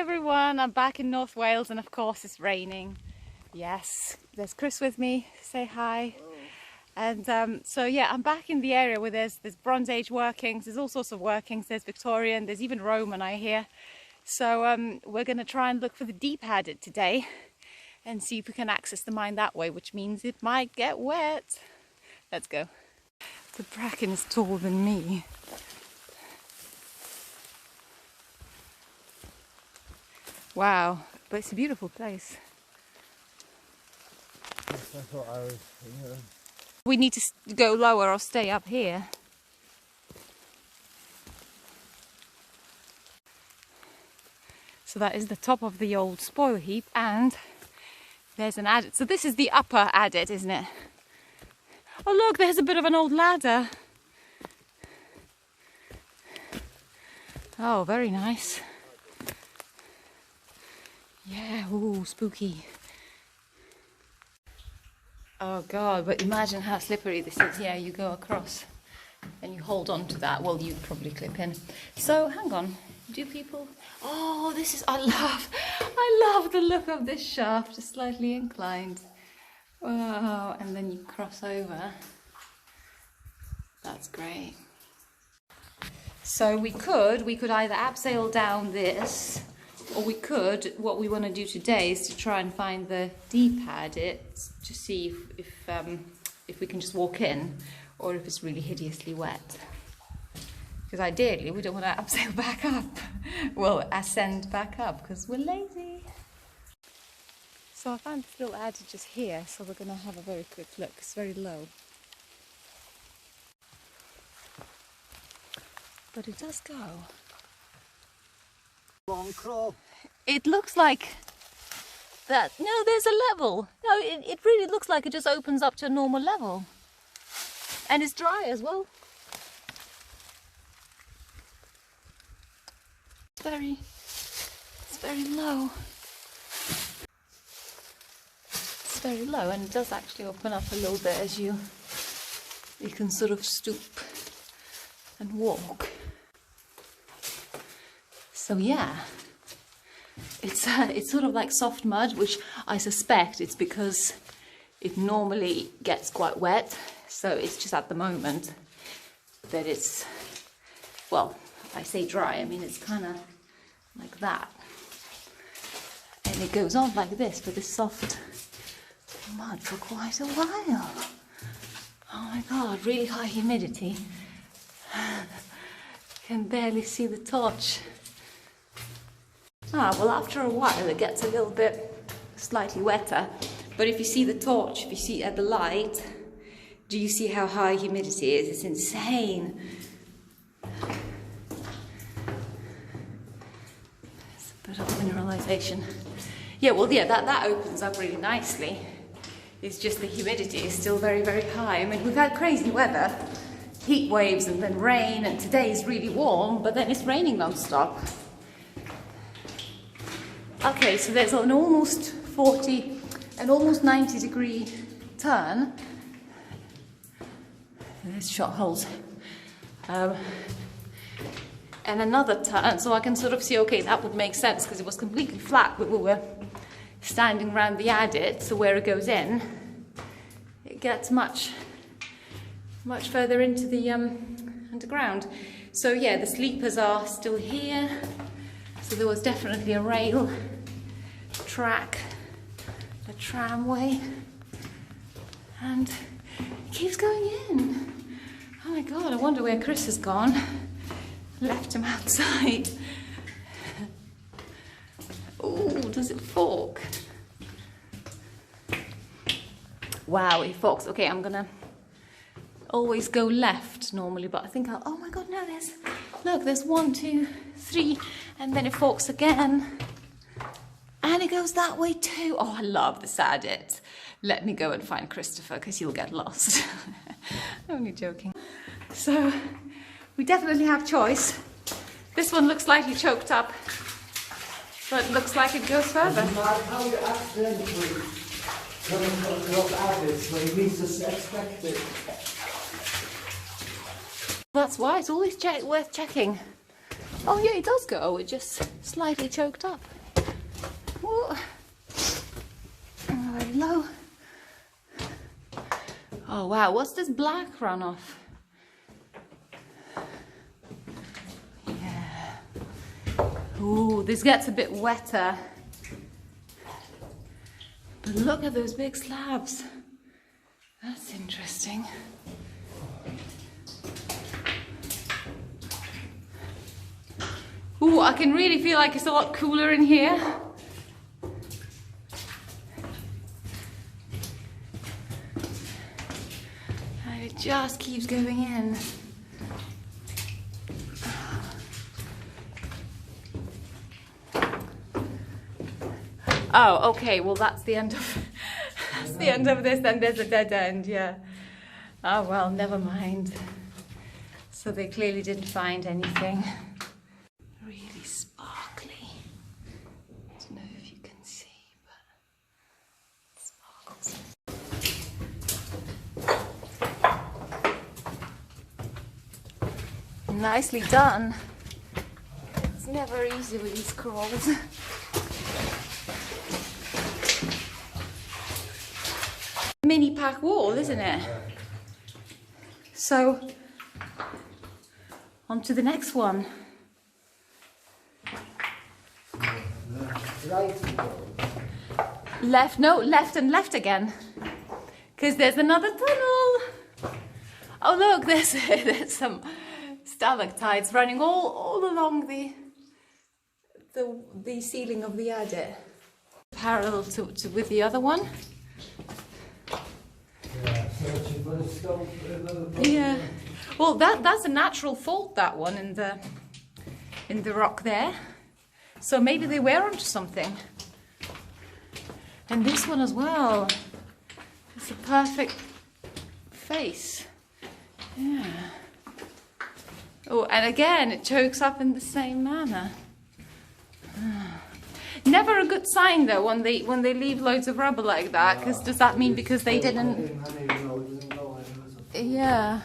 everyone, I'm back in North Wales and of course it's raining. Yes, there's Chris with me, say hi. And so yeah, I'm back in the area where there's Bronze Age workings, there's all sorts of workings, there's Victorian, there's even Roman I hear. So we're going to try and look for the Deep Adit today and see if we can access the mine that way, which means it might get wet. Let's go. The bracken is taller than me. Wow, but it's a beautiful place. Yes, I thought I was, We need to go lower or stay up here. So that is the top of the old spoil heap, and there's an adit. So this is the upper adit, isn't it? Oh look, there's a bit of an old ladder. Oh, very nice. Yeah, ooh, spooky. Oh God, but imagine how slippery this is. Yeah, you go across and you hold on to that. Well, you probably clip in. So, hang on. Do people... Oh, this is... I love the look of this shaft. It's slightly inclined. Wow, and then you cross over. That's great. So we could either abseil down this, or we could, what we want to do today is to try and find the Deep Adit to see if we can just walk in, or if it's really hideously wet. Because ideally we don't want to abseil back up, well, ascend back up, because we're lazy. So I found this little adit just here, so we're going to have a very quick look. It's very low. But it does go. long crawl. It looks like that. No, there's a level. No, it really looks like it just opens up to a normal level. And it's dry as well. It's very low. It's very low, and it does actually open up a little bit as you can sort of stoop and walk. So yeah, it's sort of like soft mud, which I suspect it's because it normally gets quite wet. So it's just at the moment that it's, well, I say dry, I mean it's kind of like that. And it goes on like this for this soft mud for quite a while. Oh my God, really high humidity. Can barely see the torch. Ah, well, after a while it gets a little bit slightly wetter. But if you see the torch, if you see at the light, do you see how high humidity is? It's insane. It's a bit of mineralization. Yeah, well, yeah, that opens up really nicely. It's just the humidity is still very, very high. I mean, we've had crazy weather, heat waves and then rain, and today is really warm, but then it's raining non-stop. Okay, so there's an almost 90 degree turn. There's shot holes. And another turn, so I can sort of see, okay, that would make sense because it was completely flat, but we were standing around the adit, so where it goes in, it gets much further into the underground. So yeah, the sleepers are still here. So there was definitely a rail track, a tramway, and it keeps going in. Oh my God, I wonder where Chris has gone. Left him outside. Oh, does it fork? Wow, it forks. Okay, I'm gonna always go left normally, but I think oh my God, no, there's 1, 2, 3, and then it forks again. And it goes that way too. Oh, I love this adit. Let me go and find Christopher, because you'll get lost. Only joking. So, we definitely have choice. This one looks slightly choked up, but it looks like it goes further. How you accidentally come across adits when you least expect it. That's why it's always worth checking. Oh yeah, it does go. It just slightly choked up. Whoa. Very low. Oh wow, what's this black runoff? Yeah. Ooh, this gets a bit wetter. But look at those big slabs. That's interesting. Ooh, I can really feel like it's a lot cooler in here. And it just keeps going in. Oh, okay, well that's the end of that's the end of this, then there's a dead end, yeah. Oh well, never mind. So they clearly didn't find anything. Really sparkly. I don't know if you can see, but it sparkles. Nicely done. It's never easy with these corals. Mini pack wall, isn't it? So, on to the next one. Left, no, left and left again. Because there's another tunnel. Oh look, there's some stalactites running all along the ceiling of the adit. Parallel to with the other one. Yeah, well that's a natural fault, that one in the rock there. So maybe they were onto something. And this one as well. It's a perfect face. Yeah. Oh, and again it chokes up in the same manner. Never a good sign though when they leave loads of rubber like that, because does that mean because they didn't? Yeah.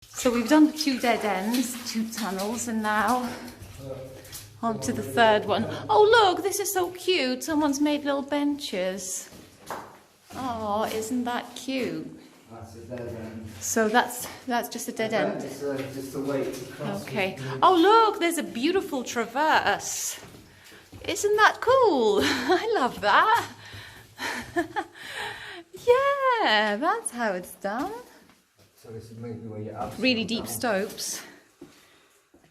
So we've done 2 dead ends, 2 tunnels, and now on to the third one. Oh look, this is so cute. Someone's made little benches. Oh, isn't that cute? That's a dead end. So that's just a dead end. It's just a way to cross. Okay. Oh look, there's a beautiful traverse. Isn't that cool? I love that. Yeah, that's how it's done. So this is maybe where you're Really deep stopes.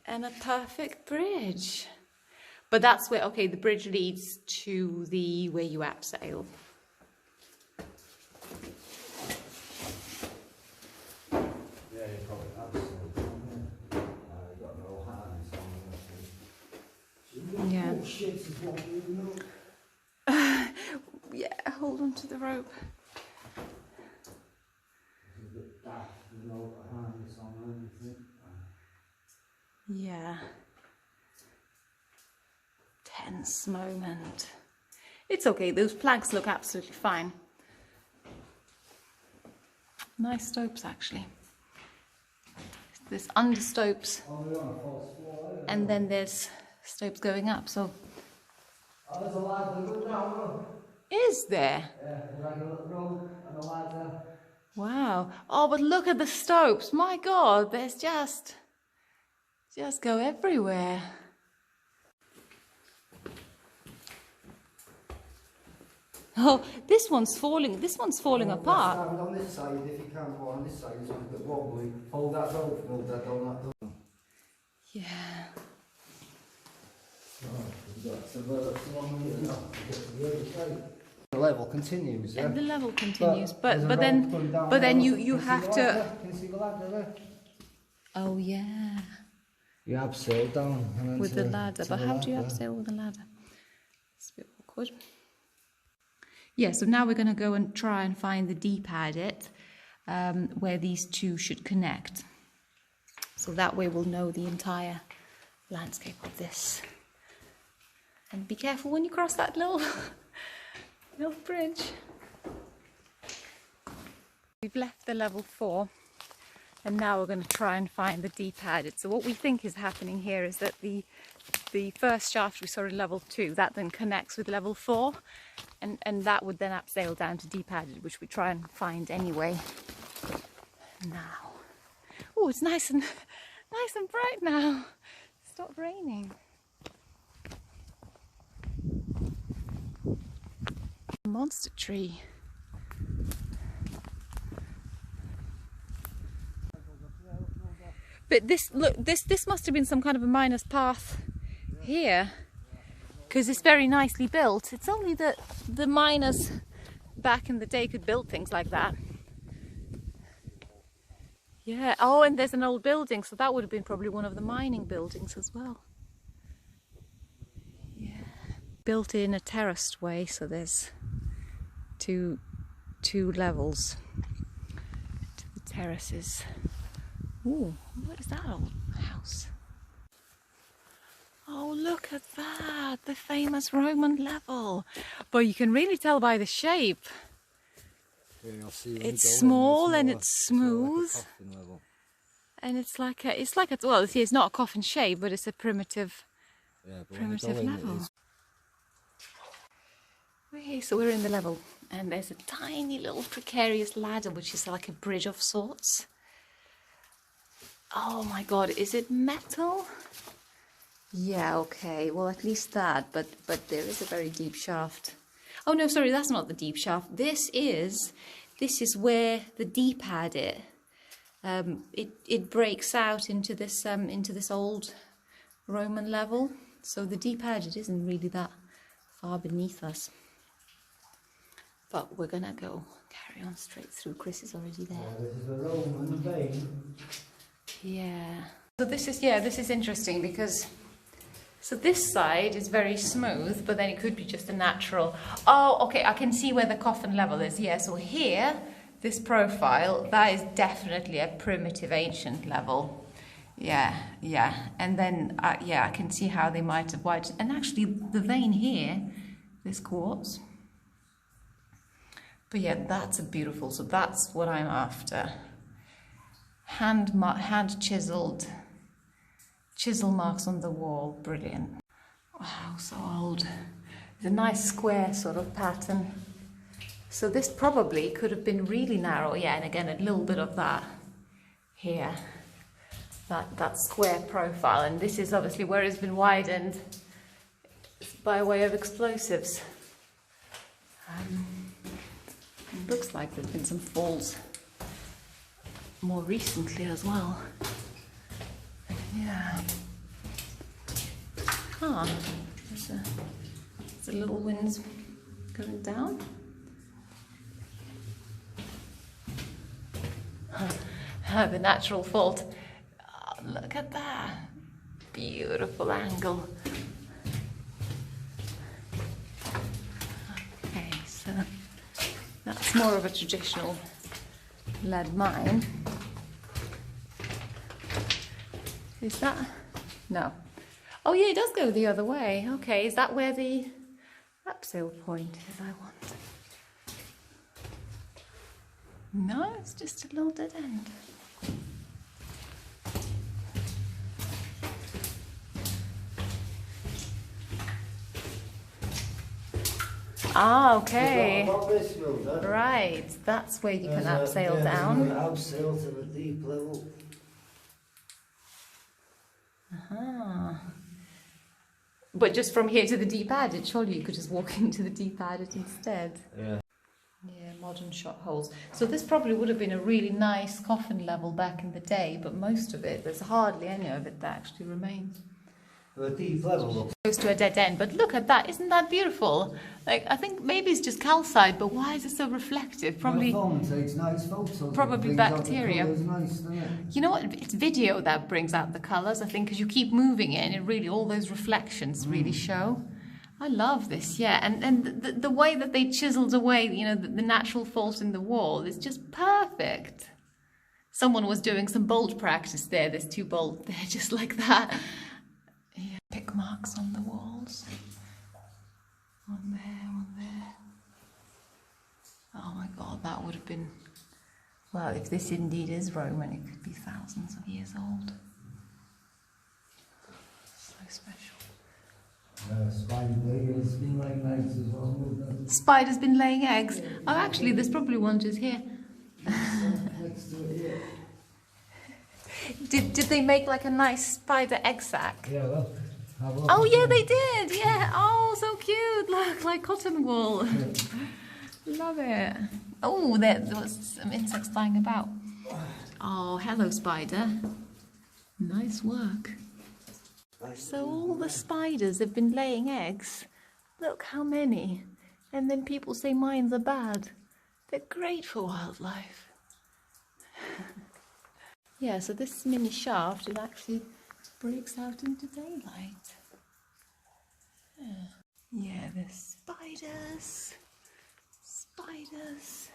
And a perfect bridge. But that's where, okay, the bridge leads to the where you abseil. Yeah. Yeah, hold on to the rope. Yeah. Tense moment. It's okay, those planks look absolutely fine. Nice stopes actually. There's under stopes and then there's stopes going up, so. Oh, there's a ladder, look down, look. Is there? Yeah, there's like a little rope and a ladder. Wow. Oh, but look at the stopes. My God, there's just go everywhere. Oh, this one's falling apart. Stand on this side if you can, or on this side, it's a bit wobbly. Hold that rope, hold that on. Yeah. The level continues, yeah? And the level continues, but then you have to. Can you see the ladder there? Oh yeah. You abseil down and then With the ladder, but how do you abseil with the ladder? It's a bit awkward. Yeah, so now we're going to go and try and find the Deep Adit, where these two should connect. So that way we'll know the entire landscape of this. And be careful when you cross that little Little bridge. We've left the level 4 and now we're going to try and find the Deep Adit. So what we think is happening here is that the first shaft we saw in level 2, that then connects with level 4 and that would then abseil down to Deep Adit, which we try and find anyway. Now. Oh, it's nice and bright now. Stop raining. Monster tree. But this must have been some kind of a miner's path here, because it's very nicely built. It's only that the miners back in the day could build things like that. Yeah. Oh, and there's an old building, so that would have been probably one of the mining buildings as well. Yeah. Built in a terraced way, so there's two levels to the terraces. Ooh, what is that old house? Oh, look at that, the famous Roman level. But you can really tell by the shape. Yeah, you'll see it's small and it's smooth. And it's like a, well, it's not a coffin shape, but it's a primitive, level. Okay, so we're in the level and there's a tiny little precarious ladder, which is like a bridge of sorts. Oh my God, is it metal? Yeah, okay, well at least that, but there is a very deep shaft. Oh no, sorry, that's not the deep shaft. This is where the Deep Adit, it breaks out into this old Roman level. So the Deep Adit isn't really that far beneath us. But we're gonna go carry on straight through. Chris is already there. Yeah, this is a Roman vein. Yeah. So this is interesting because so this side is very smooth, but then it could be just a natural. Oh, okay, I can see where the coffin level is. Yeah, so here, this profile, that is definitely a primitive ancient level. Yeah. And then, yeah, I can see how they might have widened. And actually, the vein here, this quartz. But yeah, that's a beautiful, so that's what I'm after. Hand chiseled, chisel marks on the wall, brilliant. Wow, so old. It's a nice square sort of pattern. So this probably could have been really narrow, yeah, and again, a little bit of that here, that square profile, and this is obviously where it's been widened by way of explosives. It looks like there's been some falls more recently as well. Yeah. Ah, there's a little wind going down. The natural fault. Oh, look at that. Beautiful angle. Okay, so that's more of a traditional lead mine. Is that? No. Oh yeah, it does go the other way. Okay, is that where the abseil point is, I wonder? No, it's just a little dead end. Ah, okay. Right, that's where you can abseil down. Abseil to the deep level. But just from here to the Deep Adit, surely you could just walk into the Deep Adit instead. Yeah. Yeah, modern shot holes. So this probably would have been a really nice coffin level back in the day, but most of it, there's hardly any of it that actually remains. The deep level. Goes to a dead end, but look at that, isn't that beautiful? Like, I think maybe it's just calcite, but why is it so reflective? Probably, takes nice photos. Probably bacteria. Nice, you know what? It's video that brings out the colours, I think, because you keep moving it, and it really, all those reflections really show. I love this, yeah, and the way that they chiseled away, you know, the natural fault in the wall is just perfect. Someone was doing some bolt practice there. There's 2 bolts there, just like that. Yeah, pick marks on the walls. One there, one there. Oh my God, that would have been, well, if this indeed is Roman, it could be thousands of years old. So special. Spider's been laying eggs as well. Spider's been laying eggs? Oh, actually, there's probably one just here. Next to it, yeah. Did they make like a nice spider egg sack? Yeah, well, have a look. Oh yeah, they did. Yeah. Oh, so cute. Look, like cotton wool. Love it. Oh, there was some insects flying about. Oh, hello, spider. Nice work. So all the spiders have been laying eggs. Look how many. And then people say mines are bad. They're great for wildlife. Yeah, so this mini shaft, it actually breaks out into daylight. Yeah, there's spiders. Spiders.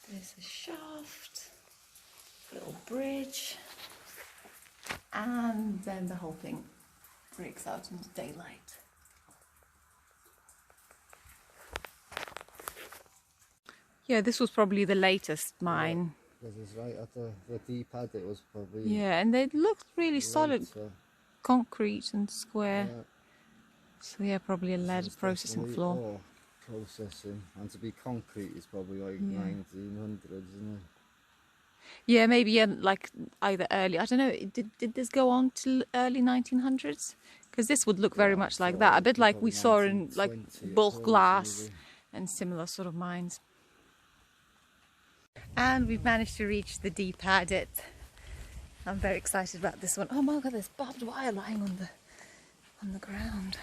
There's a shaft. Little bridge. And then the whole thing breaks out into daylight. Yeah, this was probably the latest mine. This is right at the Deep Adit was probably... Yeah, and they looked really solid, concrete and square. So yeah, probably a lead processing floor. Ore processing, and to be concrete is probably like 1900s, isn't it? Yeah, maybe like either early, I don't know, did this go on till early 1900s? Because this would look very much like that, a bit like we saw in like bulk glass and similar sort of mines. And we've managed to reach the Deep Adit. I'm very excited about this one. Oh my God, there's barbed wire lying on the ground.